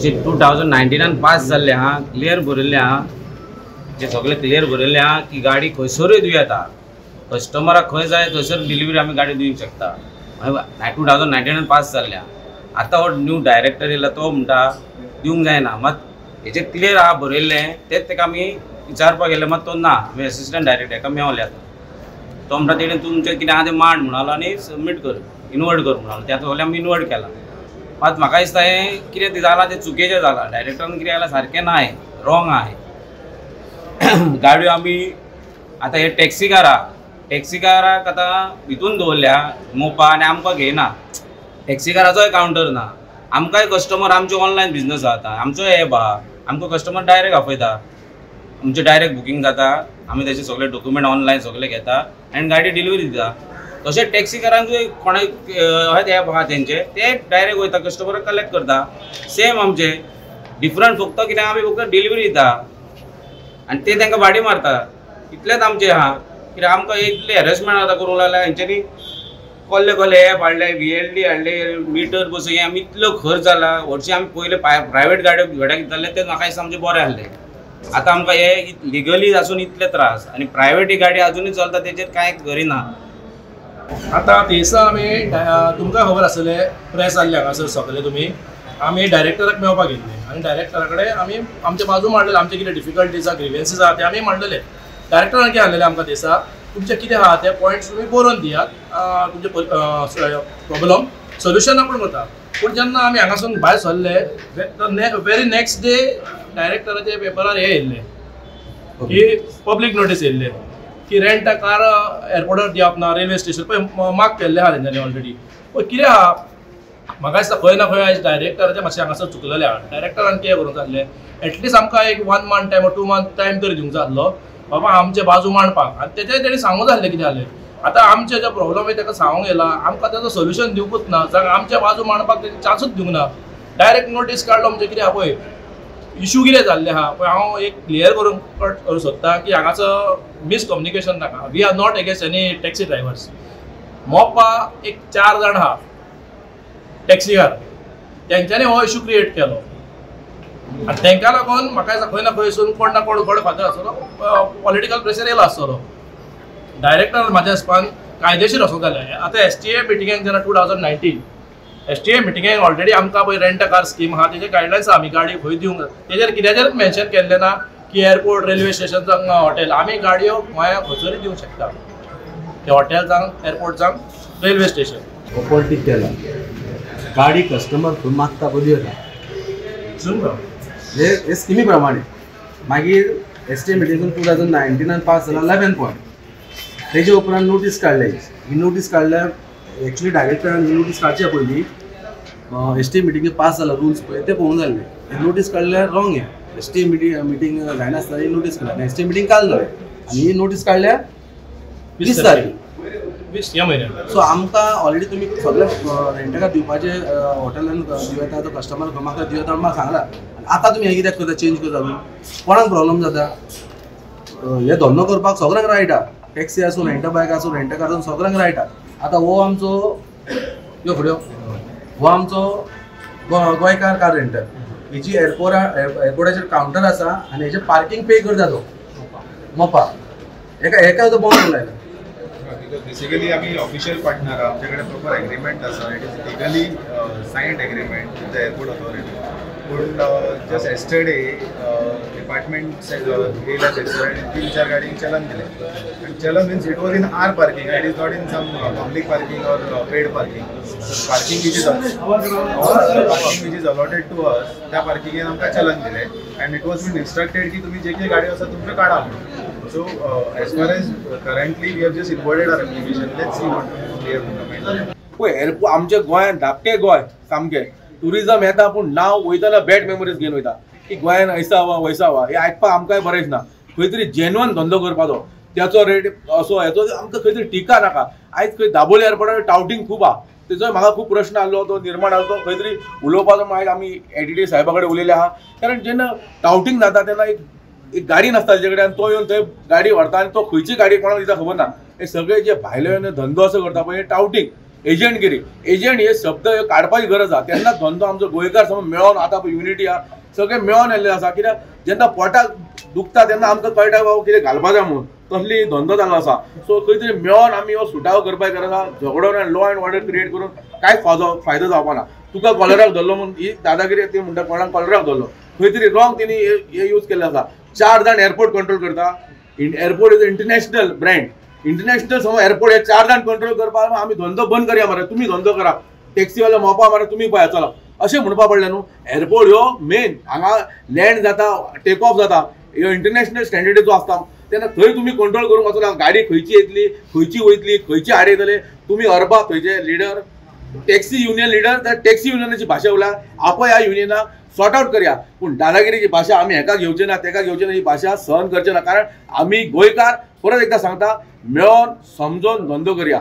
अशी 2019 पास जाल्ले आहा, क्लियर बरयल्ले आहा, जे सगळे क्लियर बरयल्ले आहा की गाडी खंयसरूय दिवं येता, कस्टमराक खंय जाय थंयसर डिलिव्हरी आमी गाडी दिवंक शकता. 2019 पास जाल्ले आहा. आतां हो न्यू डायरेक्टर येयला तो म्हणटा दिवंक जायना. मात हेजे क्लियर आहा बरयल्लें तेच ताका आमी विचारपाक गेले, मात तो ना. आमी असिस्टंट डायरेक्टर हेका मेवले आतां. तो म्हणटा तेणें तुमचें कितें आहा तें मांड म्हणालो आनी सबमीट कर, इनवर्ट कर म्हणालो. त्या फाल्यां आमी इनवर्ट केला. मात म्हाका दिसता हें कितें जालां तें चुकीचें जालां. डायरेक्टरान कितें केलां सारकें ना, हें रॉंग आहा. हें गाडयो आमी आतां हे टॅक्सीकाराक आतां हितून दवरल्या मोपा आनी आमकां घेयना. टॅक्सीकाराचोय कावंटर ना. आमकांय कस्टमर आमचे ऑनलायन बिजनस जाता, आमचो एप आहा, आमकां कस्टमर डायरेक्ट आपयता, आमचें डायरेक्ट बुकींग जाता, आमी तेचे सगळे डॉक्युमेंट ऑनलायन सगळे घेता आनी गाडी डिलिव्हरी दिता. तशेंच टॅक्सीकारांकूय कोणाक एप आहा तेंचे, ते डायरेक्ट वयता कस्टमराक कलेक्ट करता. सेम आमचे डिफरंट फक्त कितें आमी फक्त डिलिव्हरी दिता आनी ते तांकां भाडी मारता. इतलेंच आमचें आहा. कित्याक आमकां इतलें हॅरेसमेंट आतां करूंक लागल्या हेंच्यांनी. कसले एप हाडले, VLD हाडले, मिटर बसय, आमी इतलो खर्च जाला. हरशीं आमी पयले प्रायवेट गाड्यो घेड्याक दिताले ते म्हाका दिसता आमचे बरे आहले. आतां आमकां हे लिगली आसून इतले त्रास आनी प्रायवेट ही गाडी अजुनूय चलता तेचेर कांय करिना. आतां ते दिसा आमी तुमकां खबर आसतलें प्रेस जाल्ले हांगासर सगळे तुमी आमी डायरेक्टराक मेळपाक गेल्ले आनी डायरेक्टरा कडेन आमी आमचे बाजू मांडलेले, आमचे कितें डिफिकल्टीज आहा, ग्रिव्हन्सीस आहा ते आमी मांडलेले. डायरेक्टरान कितें सांगलेलें आमकां दिसा तुमचे कितें आहा ते पॉयंट्स तुमी बरोवन दियात, तुमचे प्रॉब्लम सोल्युशन आपूण करता. पूण जेन्ना आमी हांगासून भायर सरले वेरी नेक्स्ट डे डायरेक्टराचे पेपरार हे येयल्ले की पब्लीक नोटीस येयल्ले की रेंट अ कार एअरपोर्टार दिवप ना. रेल्वे स्टेशन पळय मार्क केल्ले आहा तेंच्यांनी ऑलरेडी. पळय कितें आहा म्हाका दिसता खंय ना खंय आयज डायरेक्टराचें मातशें हांगासर चुकलेलें आहा. डायरेक्टरान कितें करूंक जाय आसलें, एटलीस्ट आमकां एक 1 मंथ टायम 2 मंथ टायम तरी दिवंक जाय आसलो बाबा आमचे बाजू मांडपाक. आनी तेचें तेणी सांगूंक जाय आसलें कितें जालें. आतां आमचे जे प्रॉब्लम आहे ताका सांगूंक येयला, आमकां ताचो सोल्युशन दिवंकूच ना, जावं आमच्या बाजू मांडपाक तेणी चान्सूच दिवंक ना. डायरेक्ट नोटीस काडलो म्हणजे कितें आहा पळय इशू कितें जाल्लें आहा पळय. हांव एक क्लियर करूंक सोदतां की हांगासर मिसकम्युनिकेशन नाका. We are not against any taxi drivers. Mopa एक 4 जाण आहा टॅक्सीकार, तेंच्यांनी हो इशू क्रिएट केलो आनी तांकां लागून म्हाका दिसता खंय ना खंयसून कोण ना कोण गडफादर आसतलो, पॉलिटिकल प्रेशर येयलो आसतलो. डायरेक्टर म्हाज्या हिसपान कायदेशीर वचूंक जालें. आतां STA मिटिंगेक जेन्ना 2019 STA मिटिंगेक ऑलरेडी आमकां पळय रेंट अ कार स्कीम आहा तेजे गायडलायन्स आहा, आमी गाडी खंय दिवंक जाय तेजेर कित्याचेरच मेन्शन केल्लें ना की एअरपोर्ट, रेल्वे स्टेशन जावं हॉटेल, आमी गाडयो गोंया खंयसरूय दिवंक शकता. ते हॉटेल जावं एअरपोर्ट जावं रेल्वे स्टेशन. ऑपॉर्च्युनिटी केला गाडी कस्टमर खंय मागता पळय दिवं हे स्किमी प्रमाणे. मागीर STA मिटिंगेन 2019 पास जाला 11 पॉयंट. तेजे उपरांत नोटीस काडले. ही नोटीस काडल्यार एक्चुअली डायरेक्टरान ही नोटीस काडच्या पयलीं STA मिटिंगेक पास जाला रुल्स पळय ते पळोवंक जाय. ही नोटीस काडल्यार रॉंग हे. STA मिटींग जायनासतना ही नोटीस काडल्या. STA मिटींग काल जालें आनी ही नोटीस काडल्या 20 तारीख 20 ह्या म्हयन्याक. सो आमकां ऑलरेडी तुमी सगळे रेंटकार दिवपाचे हॉटेलान दिवं येता, तो कस्टमर म्हाका दिवं येता म्हाका सांगला. आतां तुमी हें कित्याक करता चेंज करता तुमी? कोणाक प्रॉब्लम जाता? हे धंदो करपाक सगळ्यांक रायट आहा. टॅक्सी आसूं, रेंट बायक आसूं, रेंट कार आसूं, सगळ्यांक रायट आहा. आतां हो आमचो यो फुडें हो आमचो गोंयकार कार रेंटर. हेजी एअरपोर्टाचेर कावंटर आसा आनी हेजें पार्किंग पे करता तो मोपा. हेका तो बंद लायला. बेसिकली आम्ही ऑफिशियल पार्टनर आहा, आमच्याकडे प्रॉपर एग्रीमेंट आसा. It is legally signed agreement with the airport authority. पूण जस्ट एस्टरडे डिपार्टमेंट येयला थंयसर आनी 3-4 गाडयांक चलन दिलें. आनी challan means it was in our parking, it is not in some public parking or paid parking. Parking which is allotted to us, त्या पार्किंगेन आमकां चलन दिलें. And it was been instructed की तुमी जे कितें गाडयो आसा तुमच्यो काडा म्हणून. So as far as currently we have just inverted our application. Let's see what clear comment. पळय एअरपोर्ट आमच्या गोंयांत धाकटें गोंय सामकें टुरिजम येता पूण नांव वयताना बॅड मेमरीज घेवन वयता की गोंयान ऐसा वा वैसा वा. हे आयकपाक आमकांय बरें दिसना. खंय तरी जेन्युअन धंदो करपाचो त्याचो रेट असो हेचो आमकां खंय तरी टिका नाका. आयज खंय दाबोळे एअरपोर्टार टावटींग खूब आहा. तेजो म्हाका खूब प्रश्न आसलो, तो निर्माण जालो, तो खंय तरी उलोवपाचो. आयज आमी एडीटी साहेबा कडेन उलयले आहा. कारण जेन्ना टावटींग जाता तेन्ना एक गाडी नासता तेजे कडेन, तो येवन थंय गाडी व्हरता आनी तो खंयची गाडी कोणाक दिता खबर ना. हे सगळे जे भायले धंदो असो करता पळय टावटींग एजंटगिरी एजंट हे शब्द काडपाची गरज आहा तेन्ना धंदो आमचो गोंयकार समज मेळोन आतां युनिटी आहा सगळे मेळोन येल्ले आसा कित्याक जेन्ना पोटाक दुखता तेन्ना आमकां कळटा बाबा कितें घालपाचें म्हणून तसली धंदो जाल्लो आसा सो खंय तरी मेळोन आमी हो सुटावो करपाची गरज आहा झगडोन आनी लॉ अँड ऑर्डर क्रिएट करून कांयच फायदो जावपा ना तुका कॉलराक धरलो म्हणून ही दादागिरी ती म्हणटा कोणाक कॉलराक धरलो खंय तरी रॉंग तेणी हे यूज केल्ले आसा 4 जाण एअरपोर्ट कंट्रोल करता airport is international brand international समज एअरपोर्ट हे 4 जाण कंट्रोल करपाक आमी धंदो बंद करया मरे तुमी धंदो करा टॅक्सीवाले मोपा मरे तुमी पळया चला अशें म्हणपा पडलें न्हू एअरपोर्ट ह्यो मेन हांगा लँड जाता टेक ऑफ जाता ह्यो इंटरनॅशनल स्टँडर्डीचो आसता तेन्ना थंय तुमी कंट्रोल करूंक वचना गाडी खंयची येतली खंयची वयतली खंयची आड येतले तुमी अर्बा थंयचे लिडर टॅक्सी युनियन लिडर त्या टॅक्सी युनियनाची भाशा उलया आपण ह्या युनियनाक सॉर्ट आउट करया पूण दादागिरीची भाशा आमी हेका घेवचे ना तेका घेवचे ना ही भाशा सहन करचे ना कारण आमी गोंयकार परत एकदा सांगता मेळोन समजोन धंदो करया